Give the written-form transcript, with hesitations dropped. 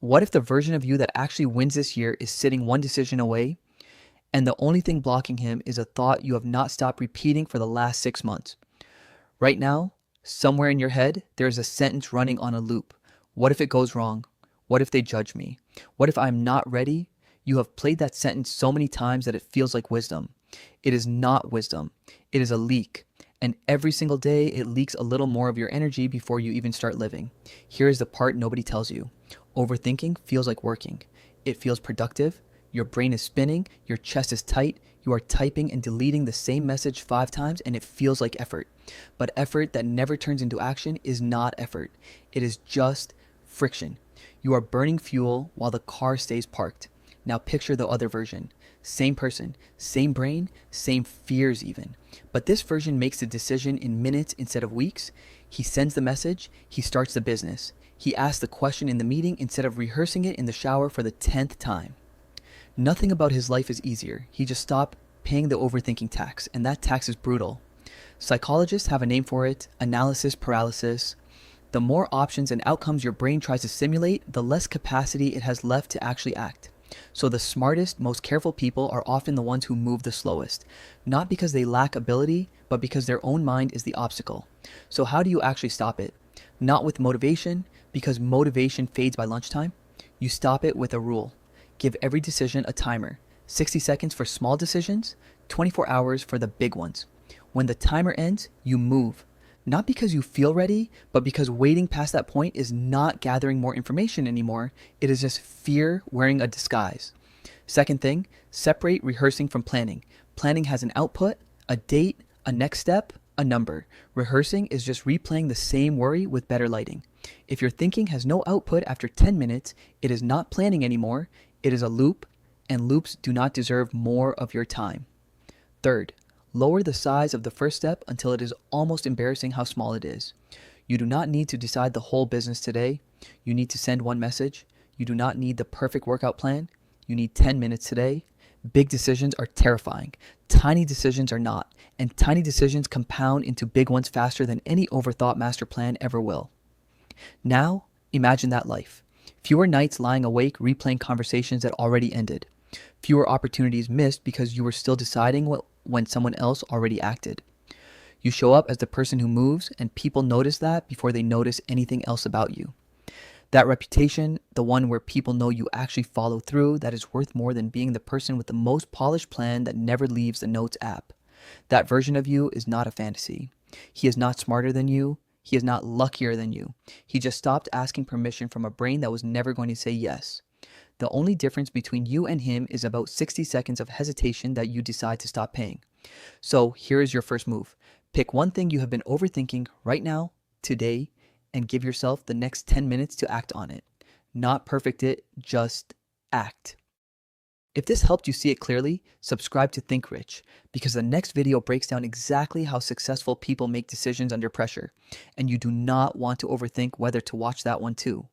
What if the version of you that actually wins this year is sitting one decision away, and the only thing blocking him is a thought you have not stopped repeating for the last 6 months? Right now, somewhere in your head, there is a sentence running on a loop. What if it goes wrong? What if they judge me? What if I'm not ready? You have played that sentence so many times that it feels like wisdom. It is not wisdom. It is a leak. And every single day, it leaks a little more of your energy before you even start living. Here is the part nobody tells you. Overthinking feels like working. It feels productive. Your brain is spinning. Your chest is tight. You are typing and deleting the same message 5 times, and it feels like effort. But effort that never turns into action is not effort. It is just friction. You are burning fuel while the car stays parked. Now picture the other version. Same person, same brain, same fears even. But this version makes the decision in minutes instead of weeks. He sends the message, he starts the business. He asks the question in the meeting instead of rehearsing it in the shower for the 10th time. Nothing about his life is easier. He just stopped paying the overthinking tax, and that tax is brutal. Psychologists have a name for it: analysis paralysis. The more options and outcomes your brain tries to simulate, the less capacity it has left to actually act. So the smartest, most careful people are often the ones who move the slowest, not because they lack ability, but because their own mind is the obstacle. So how do you actually stop it? Not with motivation, because motivation fades by lunchtime. You stop it with a rule. Give every decision a timer. 60 seconds for small decisions, 24 hours for the big ones. When the timer ends, you move. Not because you feel ready, but because waiting past that point is not gathering more information anymore. It is just fear wearing a disguise. Second thing, separate rehearsing from planning. Planning has an output, a date, a next step, a number. Rehearsing is just replaying the same worry with better lighting. If your thinking has no output after 10 minutes, it is not planning anymore. It is a loop, and loops do not deserve more of your time. Third, lower the size of the first step until it is almost embarrassing how small it is. You do not need to decide the whole business today. You need to send one message. You do not need the perfect workout plan. You need 10 minutes today. Big decisions are terrifying. Tiny decisions are not. And tiny decisions compound into big ones faster than any overthought master plan ever will. Now, imagine that life. Fewer nights lying awake replaying conversations that already ended. Fewer opportunities missed because you were still deciding when someone else already acted. You show up as the person who moves, and people notice that before they notice anything else about you. That reputation, the one where people know you actually follow through, that is worth more than being the person with the most polished plan that never leaves the Notes app. That version of you is not a fantasy. He is not smarter than you. He is not luckier than you. He just stopped asking permission from a brain that was never going to say yes. The only difference between you and him is about 60 seconds of hesitation that you decide to stop paying. So here is your first move. Pick one thing you have been overthinking right now, today, and give yourself the next 10 minutes to act on it. Not perfect it, just act. If this helped you see it clearly, subscribe to ThinkRich, because the next video breaks down exactly how successful people make decisions under pressure, and you do not want to overthink whether to watch that one too.